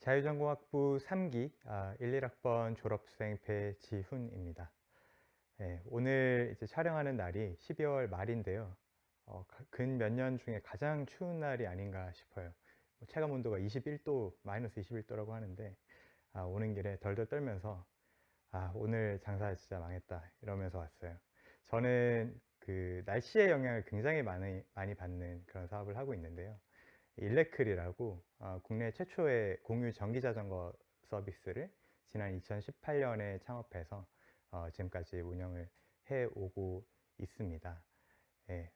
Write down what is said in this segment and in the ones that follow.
자유전공학부 3기 1, 1학번 졸업생 배지훈입니다. 오늘 이제 촬영하는 날이 12월 말인데요. 근 몇 년 중에 가장 추운 날이 아닌가 싶어요. 체감 온도가 21도, 마이너스 21도라고 하는데 오는 길에 덜덜 떨면서 오늘 장사 진짜 망했다 이러면서 왔어요. 저는 그 날씨의 영향을 굉장히 많이 받는 그런 사업을 하고 있는데요. 일레클이라고 국내 최초의 공유 전기자전거 서비스를 지난 2018년에 창업해서 지금까지 운영을 해오고 있습니다. 예,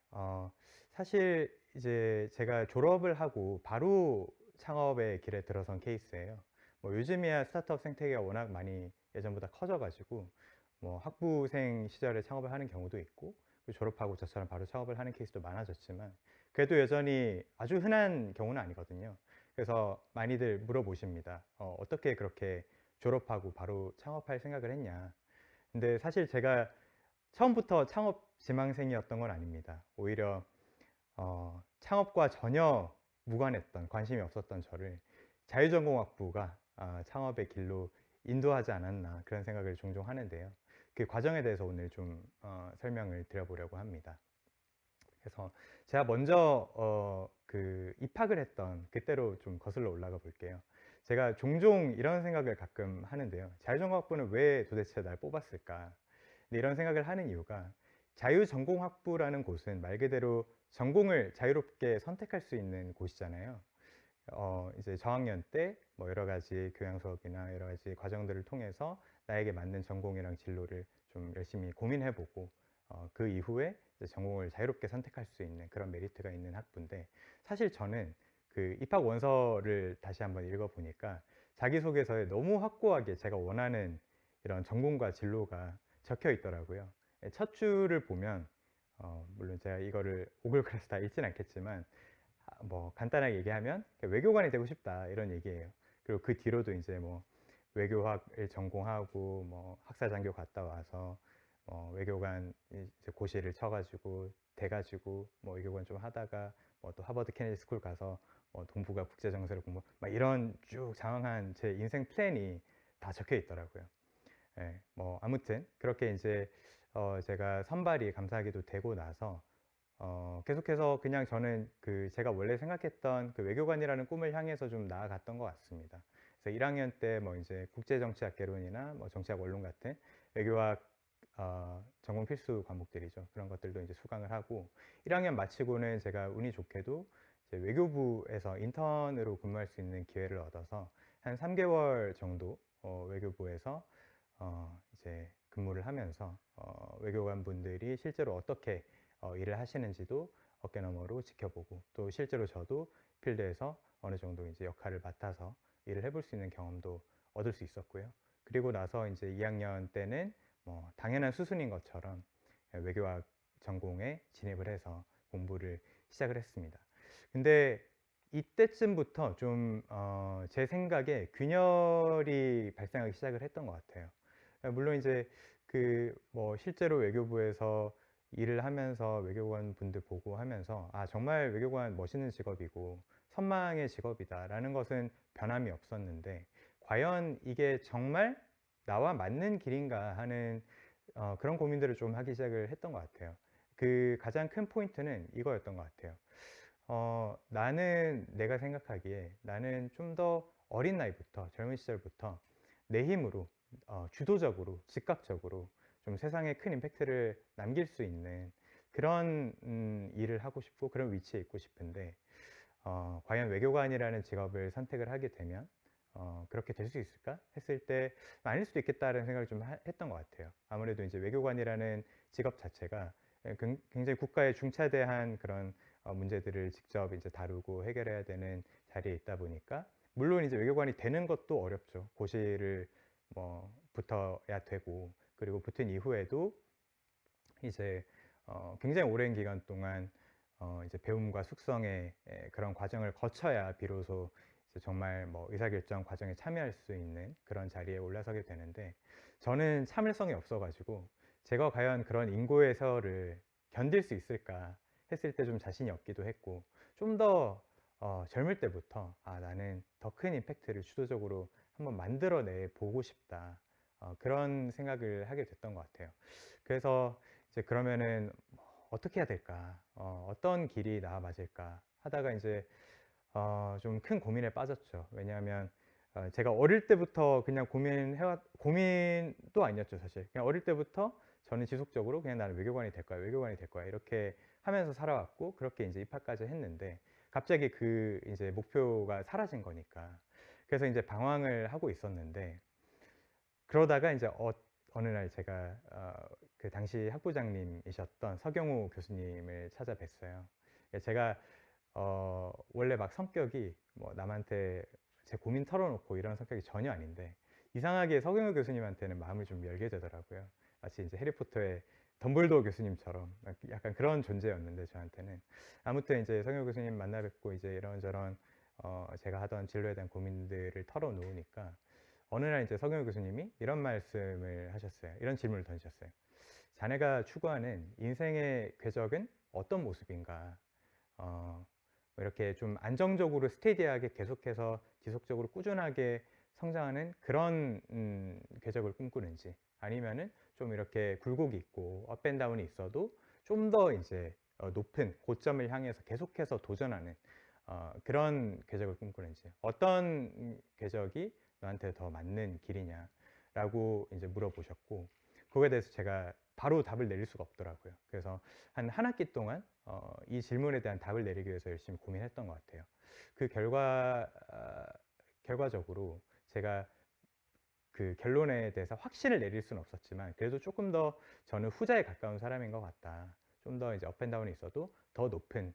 사실 이제 제가 졸업을 하고 바로 창업의 길에 들어선 케이스예요. 뭐 요즘이야 스타트업 생태계가 워낙 많이 예전보다 커져가지고 뭐 학부생 시절에 창업을 하는 경우도 있고 졸업하고 저처럼 바로 창업을 하는 케이스도 많아졌지만 그래도 여전히 아주 흔한 경우는 아니거든요. 그래서 많이들 물어보십니다. 어떻게 그렇게 졸업하고 바로 창업할 생각을 했냐. 근데 사실 제가 처음부터 창업 지망생이었던 건 아닙니다. 오히려 창업과 전혀 무관했던, 관심이 없었던 저를 자유전공학부가 창업의 길로 인도하지 않았나 그런 생각을 종종 하는데요. 그 과정에 대해서 오늘 좀 설명을 드려보려고 합니다. 그래서 제가 먼저 그 입학을 했던 그때로 좀 거슬러 올라가 볼게요. 제가 종종 이런 생각을 가끔 하는데요. 자유전공학부는 왜 도대체 날 뽑았을까? 근데 이런 생각을 하는 이유가 자유전공학부라는 곳은 말 그대로 전공을 자유롭게 선택할 수 있는 곳이잖아요. 이제 저학년 때 뭐 여러 가지 교양 수업이나 여러 가지 과정들을 통해서 나에게 맞는 전공이랑 진로를 좀 열심히 고민해보고 그 이후에 이제 전공을 자유롭게 선택할 수 있는 그런 메리트가 있는 학부인데, 사실 저는 그 입학 원서를 다시 한번 읽어보니까 자기소개서에 너무 확고하게 제가 원하는 이런 전공과 진로가 적혀 있더라고요. 첫 줄을 보면 물론 제가 이거를 오글거려서 다 읽진 않겠지만 뭐 간단하게 얘기하면 외교관이 되고 싶다 이런 얘기예요. 그리고 그 뒤로도 이제 뭐 외교학을 전공하고 뭐 학사장교 갔다 와서 외교관 이제 고시를 쳐가지고 돼가지고 뭐 외교관 좀 하다가 뭐 또 하버드 케네디 스쿨 가서 뭐 동북아 국제정세를 공부 막 이런 쭉 장황한 제 인생 플랜이 다 적혀 있더라고요. 예, 뭐 아무튼 그렇게 이제 제가 선발이 감사하게도 되고 나서 계속해서 그냥 저는 그 제가 원래 생각했던 그 외교관이라는 꿈을 향해서 좀 나아갔던 것 같습니다. 그래서 1학년 때 뭐 이제 국제정치학 개론이나 뭐 정치학 원론 같은 외교학 전공 필수 과목들이죠. 그런 것들도 이제 수강을 하고 1학년 마치고는 제가 운이 좋게도 이제 외교부에서 인턴으로 근무할 수 있는 기회를 얻어서 한 3개월 정도 외교부에서 이제 근무를 하면서 외교관 분들이 실제로 어떻게 일을 하시는지도 어깨너머로 지켜보고 또 실제로 저도 필드에서 어느 정도 이제 역할을 맡아서 일을 해볼 수 있는 경험도 얻을 수 있었고요. 그리고 나서 이제 2학년 때는 뭐 당연한 수순인 것처럼 외교학 전공에 진입을 해서 공부를 시작을 했습니다. 근데 이때쯤부터 좀 제 생각에 균열이 발생하기 시작을 했던 것 같아요. 물론 이제 그 뭐 실제로 외교부에서 일을 하면서 외교관 분들 보고 하면서 정말 외교관 멋있는 직업이고 선망의 직업이다라는 것은 변함이 없었는데, 과연 이게 정말 나와 맞는 길인가 하는 그런 고민들을 좀 하기 시작을 했던 것 같아요. 그 가장 큰 포인트는 이거였던 것 같아요. 나는 내가 생각하기에 나는 좀 더 어린 나이부터 젊은 시절부터 내 힘으로 주도적으로 즉각적으로 좀 세상에 큰 임팩트를 남길 수 있는 그런 일을 하고 싶고 그런 위치에 있고 싶은데 과연 외교관이라는 직업을 선택을 하게 되면 그렇게 될 수 있을까 했을 때 아닐 수도 있겠다라는 생각을 좀 했던 것 같아요. 아무래도 이제 외교관이라는 직업 자체가 굉장히 국가의 중차대한 그런 문제들을 직접 이제 다루고 해결해야 되는 자리에 있다 보니까, 물론 이제 외교관이 되는 것도 어렵죠. 고시를 뭐 붙어야 되고, 그리고 붙은 이후에도 이제 굉장히 오랜 기간 동안 이제 배움과 숙성의 그런 과정을 거쳐야 비로소 이제 정말 뭐 의사결정 과정에 참여할 수 있는 그런 자리에 올라서게 되는데, 저는 참을성이 없어가지고 제가 과연 그런 인고의 세월을 견딜 수 있을까 했을 때 좀 자신이 없기도 했고, 좀 더 젊을 때부터 '아 나는 더 큰 임팩트를 주도적으로 한번 만들어내 보고 싶다.' 그런 생각을 하게 됐던 것 같아요. 그래서 이제 그러면은 뭐 '어떻게 해야 될까? 어떤 길이 나아 맞을까?' 하다가 인제 좀 큰 고민에 빠졌죠. 왜냐하면 제가 어릴 때부터 그냥 고민도 아니었죠 사실. 그냥 어릴 때부터 저는 지속적으로 그냥 '나는 외교관이 될 거야. 외교관이 될 거야.' 이렇게 하면서 살아왔고 그렇게 인제 입학까지 했는데 갑자기 그 인제 목표가 사라진 거니까. 그래서 인제 방황을 하고 있었는데 그러다가 인제 어느 날 제가 그 당시 학부장님이셨던 서경호 교수님을 찾아뵀어요. 예 제가 원래 막 성격이 뭐 남한테 제 고민 털어놓고 이런 성격이 전혀 아닌데 이상하게 서경호 교수님한테는 마음을 좀 열게 되더라고요. 마치 이제 해리포터의 덤블도어 교수님처럼 약간 그런 존재였는데 저한테는. 아무튼 이제 서경호 교수님 만나 뵙고 이제 이런저런 제가 하던 진로에 대한 고민들을 털어놓으니까 어느 날 이제 서경호 교수님이 이런 말씀을 하셨어요. 이런 질문을 던지셨어요. "자네가 추구하는 인생의 궤적은 어떤 모습인가?" 어 이렇게 좀 안정적으로 스테디하게 계속해서 지속적으로 꾸준하게 성장하는 그런 궤적을 꿈꾸는지 아니면은 좀 이렇게 굴곡이 있고 업 앤 다운이 있어도 좀 더 이제 높은 고점을 향해서 계속해서 도전하는 그런 궤적을 꿈꾸는지 어떤 궤적이 너한테 더 맞는 길이냐라고 인제 물어보셨고 그거에 대해서 제가 바로 답을 내릴 수가 없더라고요. 그래서 한 학기 동안 이 질문에 대한 답을 내리기 위해서 열심히 고민했던 것 같아요. 그 결과적으로 제가 그 결론에 대해서 확신을 내릴 수는 없었지만 그래도 쪼끔 더 저는 후자에 가까운 사람인 것 같다. 좀 더 이제 업 앤 다운이 있어도 더 높은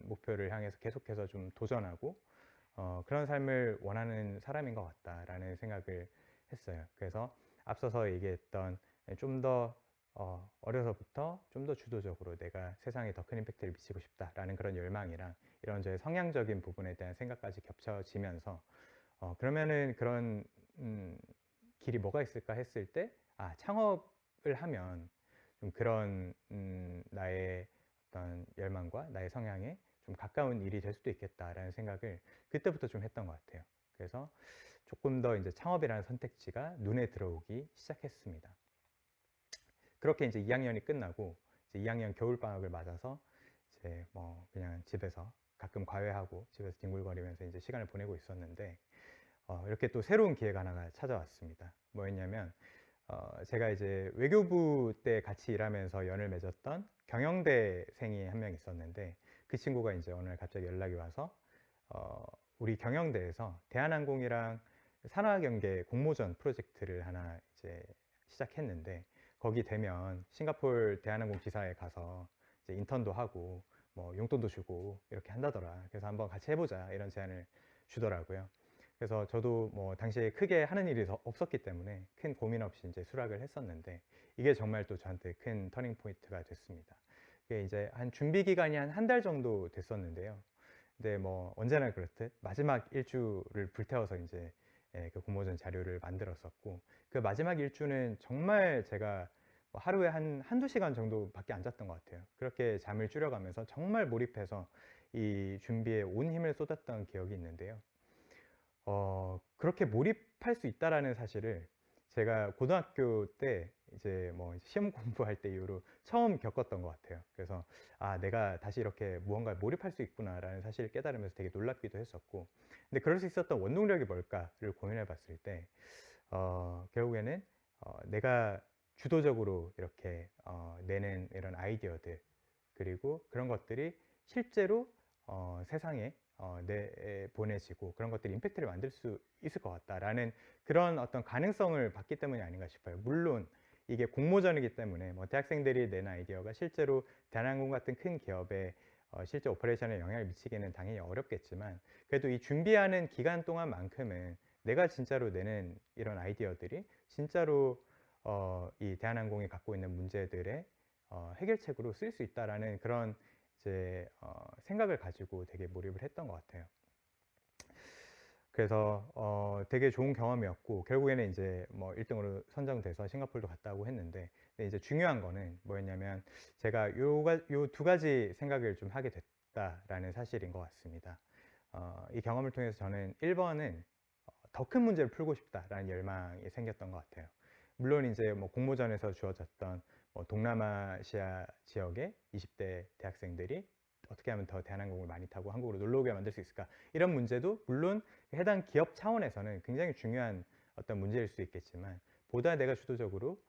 목표를 향해서 계속해서 좀 도전하고 그런 삶을 원하는 사람인 것 같다라는 생각을 했어요. 그래서 앞서서 얘기했던 좀 더 어려서부터 좀 더 주도적으로 '내가 세상에 더 큰 임팩트를 미치고 싶다.'라는 그런 열망이랑 이런 저의 성향적인 부분에 대한 생각까지 겹쳐지면서 그러면은 그런 음 '길이 뭐가 있을까?' 했을 때 창업을 하면 좀 그런 나의 어떤 열망과 나의 성향에 좀 가까운 일이 될 수도 있겠다라는 생각을 그때부터 좀 했던 것 같아요. 그래서 조금 더 이제 창업이라는 선택지가 눈에 들어오기 시작했습니다. 그렇게 이제 2 학년이 끝나고 이제 2 학년 겨울방학을 맞아서 이제 뭐 그냥 집에서 가끔 과외하고 집에서 뒹굴거리면서 이제 시간을 보내고 있었는데 이렇게 또 새로운 기회가 하나가 찾아왔습니다. 뭐였냐면 제가 이제 외교부 때 같이 일하면서 연을 맺었던 경영대생이 한 명 있었는데 그 친구가 이제 어느 날 갑자기 연락이 와서 어 우리 경영대에서 대한항공이랑 산하경계 공모전 프로젝트를 하나 이제 시작했는데 거기 되면 싱가포르 대한항공 지사에 가서 이제 인턴도 하고 뭐 용돈도 주고 이렇게 한다더라. 그래서 "한번 같이 해 보자." 이런 제안을 주더라고요. 그래서 저도 뭐 당시에 크게 하는 일이 없었기 때문에 큰 고민 없이 이제 수락을 했었는데 이게 정말 또 저한테 큰 터닝 포인트가 됐습니다. 이게 이제 한 준비 기간이 한 한 달 정도 됐었는데요. 근데 뭐 언제나 그렇듯 마지막 일주를 불태워서 인제 그 공모전 자료를 만들었었고 그 마지막 일주는 정말 제가 뭐 하루에 한두 시간 정도밖에 안 잤던 것 같아요. 그렇게 잠을 줄여가면서 정말 몰입해서 이 준비에 온 힘을 쏟았던 기억이 있는데요. 그렇게 몰입할 수 있다라는 사실을 제가 고등학교 때 이제 뭐 시험 공부할 때 이후로 처음 겪었던 것 같아요. 그래서 '아 내가 다시 이렇게 무언가에 몰입할 수 있구나.'라는 사실을 깨달으면서 되게 놀랍기도 했었고 근데 그럴 수 있었던 원동력이 뭘까를 고민해 봤을 때 결국에는 내가 주도적으로 이렇게 내는 이런 아이디어들 그리고 그런 것들이 실제로 세상에 내보내지고 그런 것들이 임팩트를 만들 수 있을 것 같다라는 그런 어떤 가능성을 봤기 때문이 아닌가 싶어요. 물론 이게 공모전이기 때문에 뭐 대학생들이 낸 아이디어가 실제로 대한항공 같은 큰 기업에 실제 오퍼레이션에 영향을 미치기는 당연히 어렵겠지만 그래도 이 준비하는 기간 동안만큼은 내가 진짜로 내는 이런 아이디어들이 진짜로 이 대한항공이 갖고 있는 문제들의 해결책으로 쓰일 수 있다라는 그런 이제 생각을 가지고 되게 몰입을 했던 것 같아요. 그래서 되게 좋은 경험이었고 결국에는 인제 뭐 1 등으로 선정돼서 싱가포르도 갔다 오고 했는데 근데 이제 중요한 거는 뭐였냐면 제가 요 두 가지 생각을 좀 하게 됐다라는 사실인 것 같습니다. 이 경험을 통해서 저는 1번은 더 큰 문제를 풀고 싶다라는 열망이 생겼던 것 같아요. 물론 이제 뭐 공모전에서 주어졌던 뭐 동남아시아 지역의 20대 대학생들이 어떻게 하면 더 대한항공을 많이 타고 한국으로 놀러 오게 만들 수 있을까, 이런 문제도 물론 해당 기업 차원에서는 굉장히 중요한 어떤 문제일 수 있겠지만, 보다 내가 주도적으로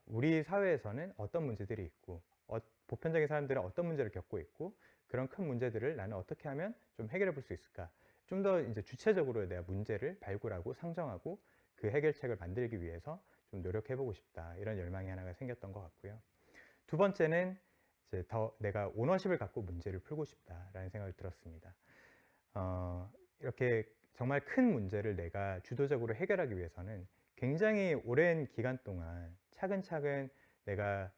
우리 사회에서는 어떤 문제들이 있고 보편적인 사람들은 어떤 문제를 겪고 있고, 그런 큰 문제들을 나는 어떻게 하면 좀 해결해 볼 수 있을까, 좀 더 이제 주체적으로 내가 문제를 발굴하고 상정하고 그 해결책을 만들기 위해서 좀 노력해 보고 싶다, 이런 열망이 하나가 생겼던 것 같고요. 두 번째는 이제 더 내가 오너십을 갖고 문제를 풀고 싶다라는 생각이 들었습니다. 이렇게 정말 큰 문제를 내가 주도적으로 해결하기 위해서는 굉장히 오랜 기간 동안 차근차근 내가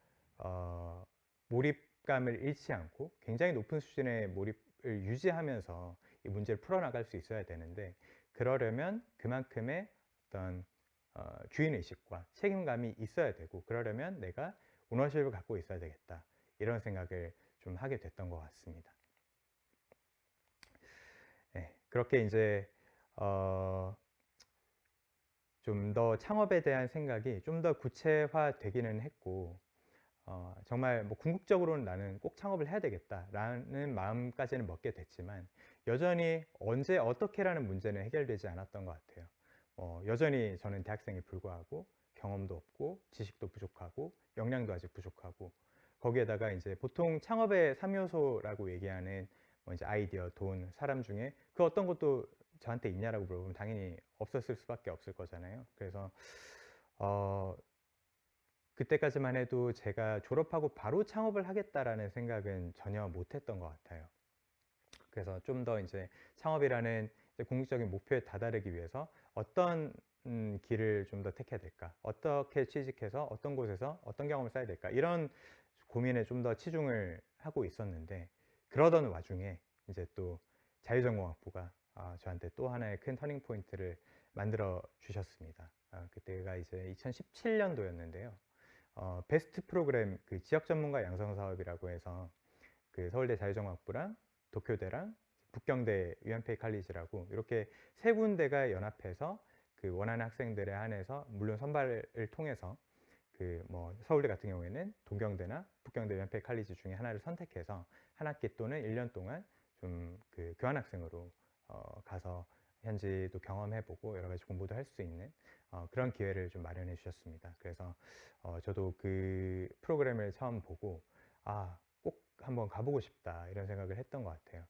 몰입감을 잃지 않고 굉장히 높은 수준의 몰입을 유지하면서 이 문제를 풀어나갈 수 있어야 되는데, 그러려면 그만큼의 어떤 주인의식과 책임감이 있어야 되고, 그러려면 내가 오너십을 갖고 있어야 되겠다, 이런 생각을 좀 하게 됐던 것 같습니다. 네, 그렇게 이제 좀 더 창업에 대한 생각이 좀 더 구체화되기는 했고, 정말 뭐 궁극적으로는 나는 꼭 창업을 해야 되겠다라는 마음까지는 먹게 됐지만, 여전히 언제 어떻게라는 문제는 해결되지 않았던 것 같아요. 여전히 저는 대학생에 불과하고 경험도 없고 지식도 부족하고 역량도 아직 부족하고, 거기에다가 이제 보통 창업의 3요소라고 얘기하는 뭐 이제 아이디어, 돈, 사람 중에 그 어떤 것도 저한테 있냐라고 물어보면 당연히 없었을 수밖에 없을 거잖아요. 그래서 그때까지만 해도 제가 졸업하고 바로 창업을 하겠다라는 생각은 전혀 못했던 것 같아요. 그래서 좀 더 이제 창업이라는 이제 궁극적인 목표에 다다르기 위해서 어떤 길을 좀 더 택해야 될까, 어떻게 취직해서 어떤 곳에서 어떤 경험을 쌓아야 될까, 이런 고민에 좀 더 치중을 하고 있었는데, 그러던 와중에 이제 또 자유전공학부가 저한테 또 하나의 큰 터닝 포인트를 만들어 주셨습니다. 그때가 이제 2017년도였는데요. 베스트 프로그램, 그 지역 전문가 양성 사업이라고 해서 그 서울대 자유전공학부랑 도쿄대랑 북경대 유엔페이 칼리지라고 이렇게 세 군데가 연합해서 그 원하는 학생들에 한해서, 물론 선발을 통해서 그 뭐 서울대 같은 경우에는 동경대나 북경대 유엔페이 칼리지 중에 하나를 선택해서 한 학기 또는 1년 동안 좀 그 교환학생으로 가서 현지도 경험해보고 여러 가지 공부도 할 수 있는 그런 기회를 좀 마련해 주셨습니다. 그래서 저도 그 프로그램을 처음 보고 꼭 한번 가보고 싶다, 이런 생각을 했던 것 같아요.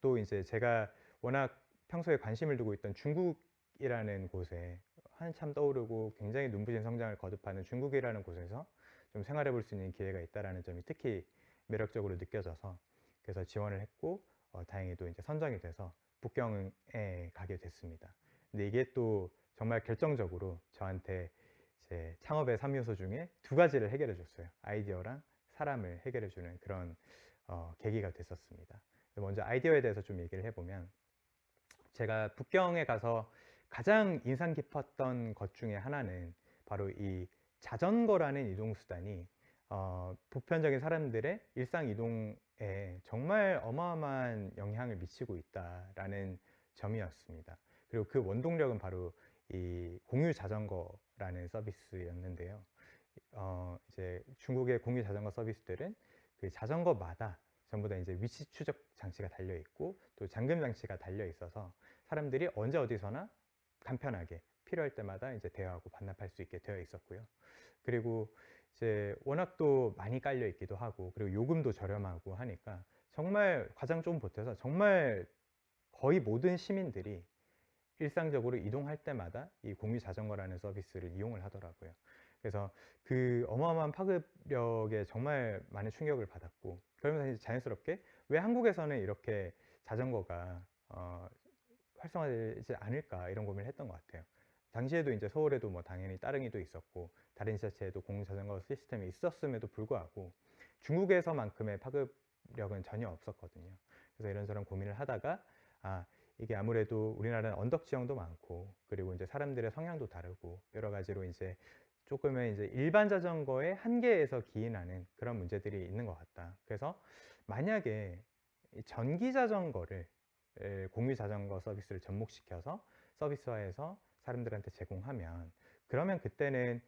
또 이제 제가 워낙 평소에 관심을 두고 있던 중국이라는 곳에 한참 떠오르고 굉장히 눈부신 성장을 거듭하는 중국이라는 곳에서 좀 생활해 볼 수 있는 기회가 있다는 점이 특히 매력적으로 느껴져서, 그래서 지원을 했고 다행히도 이제 선정이 돼서 북경에 가게 됐습니다. 근데 이게 또 정말 결정적으로 저한테 제 창업의 3요소 중에 두 가지를 해결해 줬어요. 아이디어랑 사람을 해결해 주는 그런 계기가 됐었습니다. 먼저 아이디어에 대해서 좀 얘기를 해보면, 제가 북경에 가서 가장 인상 깊었던 것 중에 하나는 바로 이 자전거라는 이동수단이 보편적인 사람들의 일상 이동에 정말 어마어마한 영향을 미치고 있다라는 점이었습니다. 그리고 그 원동력은 바로 이 공유 자전거라는 서비스였는데요. 이제 중국의 공유 자전거 서비스들은 그 자전거마다 전부 다 이제 위치 추적 장치가 달려 있고 또 잠금 장치가 달려 있어서 사람들이 언제 어디서나 간편하게 필요할 때마다 이제 대여하고 반납할 수 있게 되어 있었고요. 그리고 이제 워낙 또 많이 깔려 있기도 하고, 그리고 요금도 저렴하고 하니까 정말 가장 좀 보태서 정말 거의 모든 시민들이 일상적으로 이동할 때마다 이 공유 자전거라는 서비스를 이용을 하더라고요. 그래서 그 어마어마한 파급력에 정말 많은 충격을 받았고, 그러면서 이제 자연스럽게 왜 한국에서는 이렇게 자전거가 활성화되지 않을까, 이런 고민을 했던 것 같아요. 당시에도 이제 서울에도 뭐 당연히 따릉이도 있었고 다른 지자체에도 공유 자전거 시스템이 있었음에도 불구하고 중국에서만큼의 파급력은 전혀 없었거든요. 그래서 이런저런 고민을 하다가 이게 아무래도 우리나라는 언덕 지형도 많고, 그리고 이제 사람들의 성향도 다르고 여러 가지로 이제 조금의 이제 일반 자전거의 한계에서 기인하는 그런 문제들이 있는 것 같다. 그래서 만약에 이 전기 자전거를 공유 자전거 서비스를 접목시켜서 서비스화해서 사람들한테 제공하면, 그러면 그때는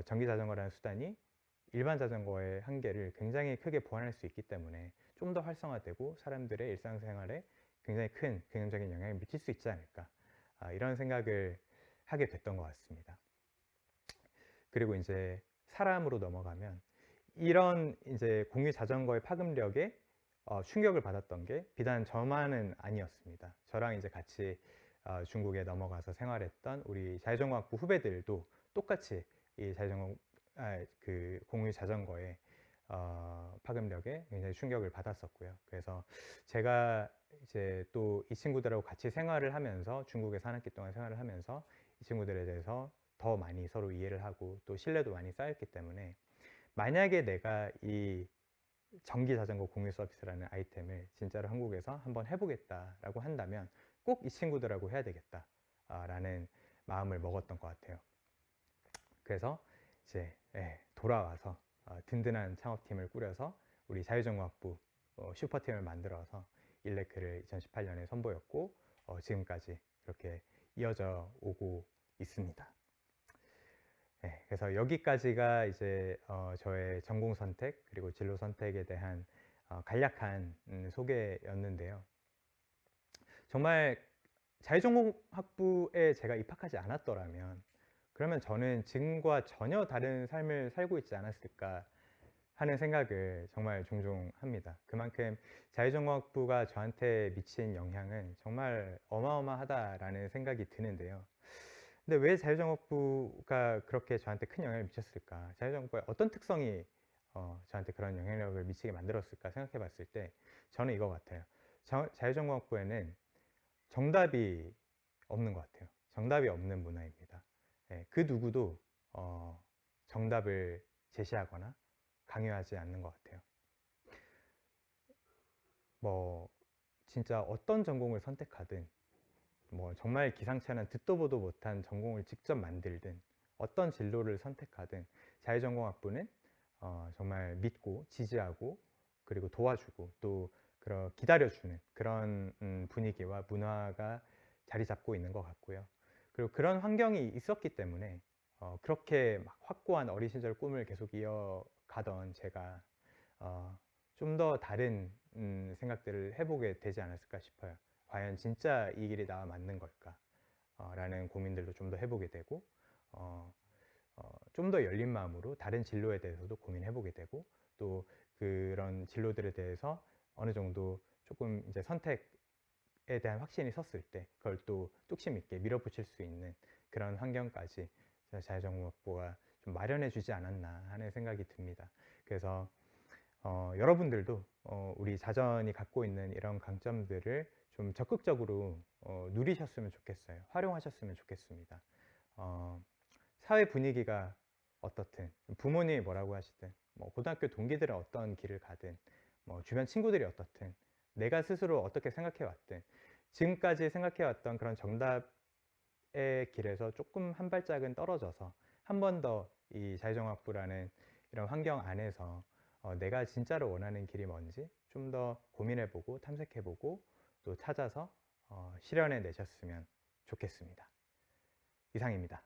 전기 자전거라는 수단이 일반 자전거의 한계를 굉장히 크게 보완할 수 있기 때문에 좀 더 활성화되고 사람들의 일상생활에 굉장히 큰 긍정적인 영향을 미칠 수 있지 않을까, 이런 생각을 하게 됐던 것 같습니다. 그리고 이제 사람으로 넘어가면, 이런 이제 공유 자전거의 파급력에 충격을 받았던 게 비단 저만은 아니었습니다. 저랑 이제 같이 중국에 넘어가서 생활했던 우리 자유전공학부 후배들도 똑같이 이 그 공유 자전거의 파급력에 굉장히 충격을 받았었고요. 그래서 제가 이제 또 이 친구들하고 같이 생활을 하면서, 중국에서 한 학기 동안 생활을 하면서 이 친구들에 대해서 더 많이 서로 이해를 하고 또 신뢰도 많이 쌓였기 때문에, 만약에 내가 이 전기 자전거 공유 서비스라는 아이템을 진짜로 한국에서 한번 해보겠다라고 한다면 꼭 이 친구들하고 해야 되겠다 라는 마음을 먹었던 것 같아요. 그래서 이제 돌아와서 든든한 창업팀을 꾸려서 우리 자유전공학부 슈퍼팀을 만들어서 일레크를 2018년에 선보였고, 지금까지 이렇게 이어져 오고 있습니다. 그래서 여기까지가 이제 저의 전공 선택 그리고 진로 선택에 대한 간략한 소개였는데요. 정말 자유전공학부에 제가 입학하지 않았더라면, 그러면 저는 지금과 전혀 다른 삶을 살고 있지 않았을까 하는 생각을 정말 종종 합니다. 그만큼 자유전공학부가 저한테 미친 영향은 정말 어마어마하다라는 생각이 드는데요. 근데 왜 자유전공학부가 그렇게 저한테 큰 영향을 미쳤을까? 자유전공학부의 어떤 특성이 저한테 그런 영향력을 미치게 만들었을까 생각해 봤을 때, 저는 이거 같아요. 자유전공학부에는 정답이 없는 것 같아요. 정답이 없는 문화입니다. 그 누구도 정답을 제시하거나 강요하지 않는 것 같아요. 뭐 진짜 어떤 전공을 선택하든, 뭐 정말 기상천외한 듣도 보도 못한 전공을 직접 만들든, 어떤 진로를 선택하든 자유전공학부는 정말 믿고 지지하고 그리고 도와주고 또 기다려주는 그런 분위기와 문화가 자리 잡고 있는 것 같고요. 그리고 그런 환경이 있었기 때문에 그렇게 막 확고한 어린 시절 꿈을 계속 이어가던 제가 좀 더 다른 생각들을 해보게 되지 않았을까 싶어요. 과연 진짜 이 길이 나와 맞는 걸까? 라는 고민들도 좀 더 해보게 되고, 좀 더 열린 마음으로 다른 진로에 대해서도 고민해보게 되고, 또 그런 진로들에 대해서 어느 정도 조금 이제 선택에 대한 확신이 섰을 때 그걸 또 뚝심 있게 밀어붙일 수 있는 그런 환경까지 자유전공학부가 좀 마련해 주지 않았나 하는 생각이 듭니다. 그래서 여러분들도 우리 자전이 갖고 있는 이런 강점들을 좀 적극적으로 누리셨으면 좋겠어요. 활용하셨으면 좋겠습니다. 사회 분위기가 어떻든, 부모님이 뭐라고 하시든, 뭐 고등학교 동기들은 어떤 길을 가든, 뭐 주변 친구들이 어떻든, 내가 스스로 어떻게 생각해 왔든, 지금까지 생각해 왔던 그런 정답의 길에서 조금 한 발짝은 떨어져서 한 번 더 이 자유전공학부라는 이런 환경 안에서 내가 진짜로 원하는 길이 뭔지 좀 더 고민해보고 탐색해보고 또 찾아서 실현해 내셨으면 좋겠습니다. 이상입니다.